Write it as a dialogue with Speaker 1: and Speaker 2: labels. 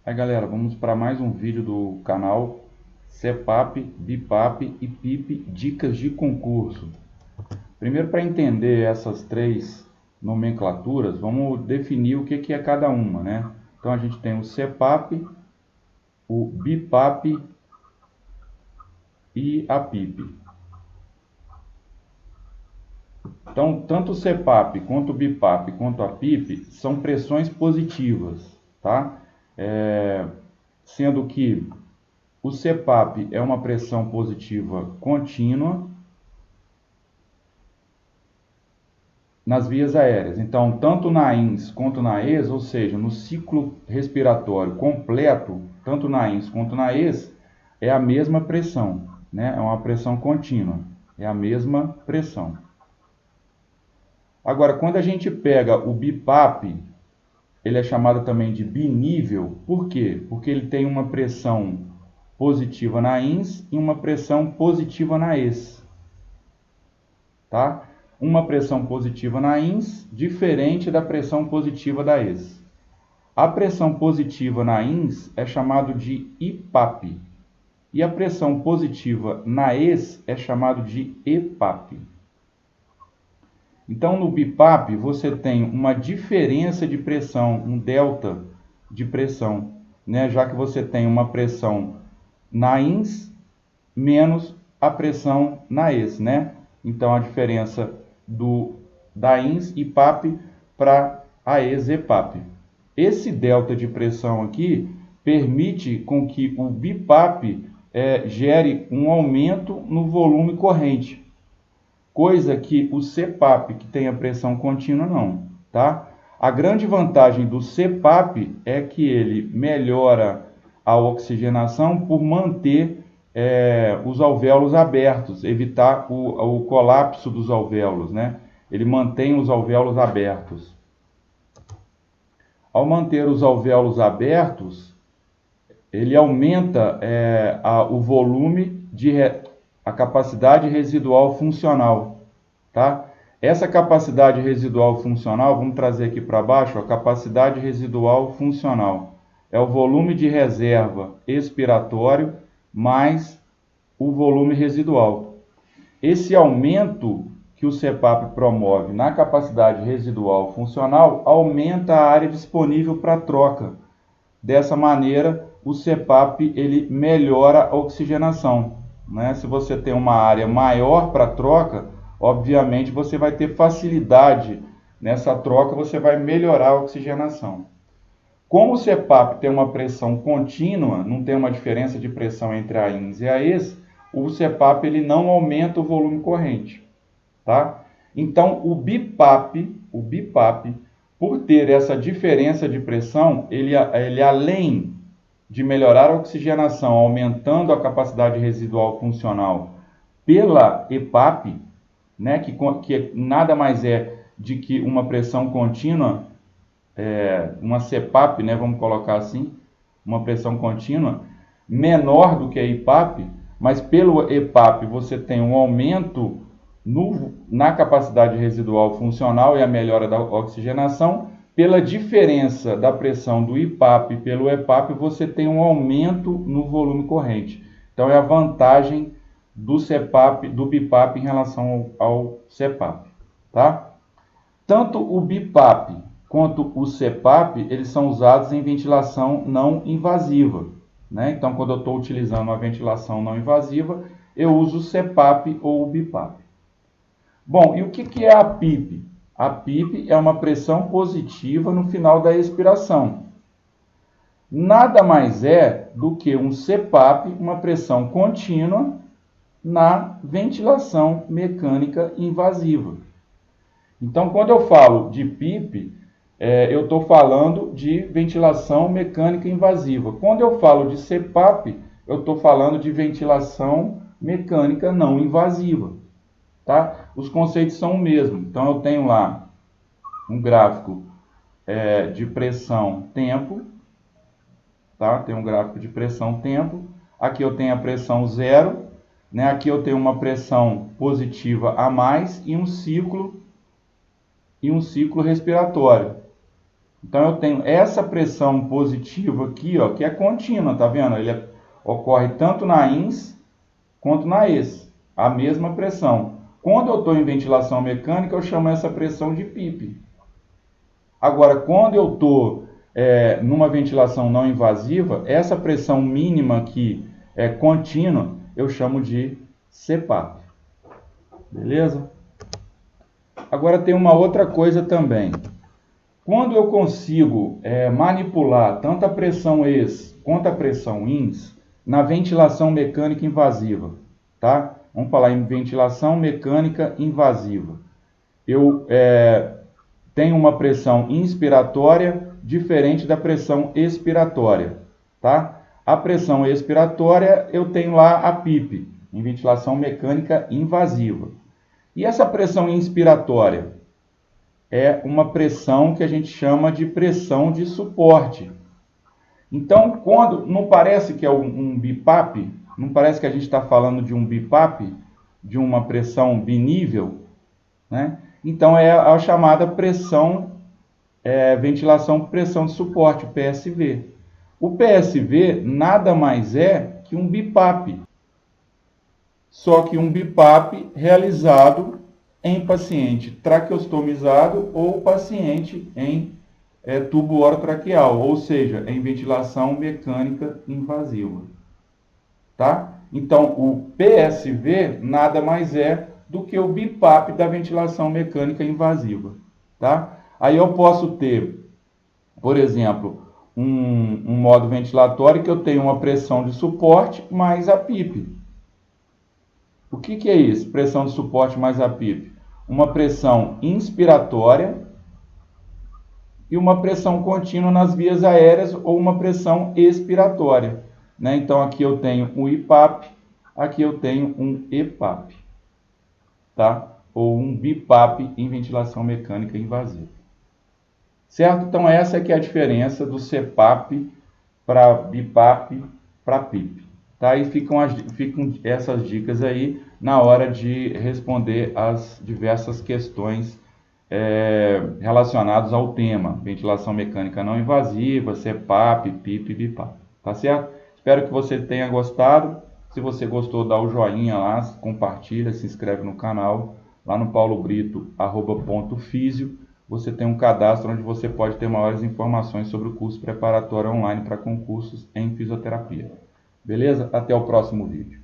Speaker 1: Aí galera, vamos para mais um vídeo do canal CPAP, BIPAP e PIP Dicas de Concurso. Primeiro, para entender essas três nomenclaturas, vamos definir o que é cada uma, né? Então a gente tem o CPAP, o BIPAP e a PIP. Então, tanto o CPAP quanto o BIPAP quanto a PIP são pressões positivas, tá? Sendo que o CPAP é uma pressão positiva contínua nas vias aéreas. Então, tanto na INS quanto na ES, ou seja, no ciclo respiratório completo, tanto na INS quanto na ES, é a mesma pressão, né? É uma pressão contínua, é a mesma pressão. Agora, quando a gente pega o BIPAP, ele é chamado também de binível. Por quê? Porque ele tem uma pressão positiva na INS e uma pressão positiva na ES. Tá? Uma pressão positiva na INS, diferente da pressão positiva da ES. A pressão positiva na INS é chamado de IPAP. E a pressão positiva na ES é chamado de EPAP. Então, no BIPAP, você tem uma diferença de pressão, um delta de pressão, né? Já que você tem uma pressão na INS menos a pressão na ES, né? Então, a diferença da INS IPAP para a ES EPAP. Esse delta de pressão aqui permite com que o BIPAP gere um aumento no volume corrente. Coisa que o CPAP, que tem a pressão contínua, não, tá? A grande vantagem do CPAP é que ele melhora a oxigenação por manter os alvéolos abertos, evitar o colapso dos alvéolos, né? Ele mantém os alvéolos abertos. Ao manter os alvéolos abertos, ele aumenta o volume a capacidade residual funcional, tá? Essa capacidade residual funcional, vamos trazer aqui para baixo, a capacidade residual funcional é o volume de reserva expiratório mais o volume residual. Esse aumento que o CPAP promove na capacidade residual funcional aumenta a área disponível para troca. Dessa maneira, o CPAP ele melhora a oxigenação. Né? Se você tem uma área maior para troca, obviamente você vai ter facilidade nessa troca, você vai melhorar a oxigenação. Como o CPAP tem uma pressão contínua, não tem uma diferença de pressão entre a INS e a ES, o CPAP ele não aumenta o volume corrente. Tá? Então, o BIPAP, por ter essa diferença de pressão, ele além de melhorar a oxigenação, aumentando a capacidade residual funcional pela EPAP, né, que nada mais é de que uma pressão contínua, uma CPAP, né, vamos colocar assim, uma pressão contínua, menor do que a EPAP, mas pelo EPAP você tem um aumento na capacidade residual funcional e a melhora da oxigenação. Pela diferença da pressão do IPAP pelo EPAP, você tem um aumento no volume corrente. Então, é a vantagem do BIPAP em relação ao CPAP. Tá? Tanto o BIPAP quanto o CPAP, eles são usados em ventilação não invasiva. Né? Então, quando eu estou utilizando a ventilação não invasiva, eu uso o CPAP ou o BIPAP. Bom, e o que é a PIP? A PIP é uma pressão positiva no final da expiração. Nada mais é do que um CPAP, uma pressão contínua na ventilação mecânica invasiva. Então, quando eu falo de PIP, eu estou falando de ventilação mecânica invasiva. Quando eu falo de CPAP, eu estou falando de ventilação mecânica não invasiva. Tá? Os conceitos são o mesmo. Então, eu tenho lá um gráfico de pressão-tempo. Tá? Tem um gráfico de pressão-tempo. Aqui eu tenho a pressão zero. Né? Aqui eu tenho uma pressão positiva a mais e um ciclo respiratório. Então eu tenho essa pressão positiva aqui, ó, que é contínua, tá vendo? Ocorre tanto na ins quanto na ex, a mesma pressão. Quando eu estou em ventilação mecânica, eu chamo essa pressão de PIP. Agora, quando eu estou numa ventilação não invasiva, essa pressão mínima aqui é contínua, eu chamo de CPAP. Beleza? Agora tem uma outra coisa também. Quando eu consigo manipular tanto a pressão ex quanto a pressão ins na ventilação mecânica invasiva, tá? Vamos falar em ventilação mecânica invasiva. Eu tenho uma pressão inspiratória diferente da pressão expiratória, tá? A pressão expiratória eu tenho lá a PIP, em ventilação mecânica invasiva. E essa pressão inspiratória é uma pressão que a gente chama de pressão de suporte. Então, quando não parece que é um BIPAP, não parece que a gente está falando de um BIPAP, de uma pressão binível, né? Então é a chamada ventilação pressão de suporte, o PSV. O PSV nada mais é que um BIPAP, só que um BIPAP realizado em paciente traqueostomizado ou paciente em tubo orotraqueal, ou seja, em ventilação mecânica invasiva. Tá? Então, o PSV nada mais é do que o BIPAP da ventilação mecânica invasiva. Tá? Aí eu posso ter, por exemplo, um modo ventilatório que eu tenho uma pressão de suporte mais a PIP. O que é isso? Pressão de suporte mais a PIP? Uma pressão inspiratória e uma pressão contínua nas vias aéreas ou uma pressão expiratória. Né? Então aqui eu tenho um IPAP, aqui eu tenho um EPAP, tá? Ou um BIPAP em ventilação mecânica invasiva. Certo? Então essa que é a diferença do CPAP para BIPAP para PIP. Tá? Aí ficam essas dicas aí na hora de responder as diversas questões relacionadas ao tema. Ventilação mecânica não invasiva, CPAP, PIP e BIPAP. Tá certo? Espero que você tenha gostado. Se você gostou, dá o joinha lá, compartilha, se inscreve no canal. Lá no paulobrito@.fisio, você tem um cadastro onde você pode ter maiores informações sobre o curso preparatório online para concursos em fisioterapia. Beleza? Até o próximo vídeo.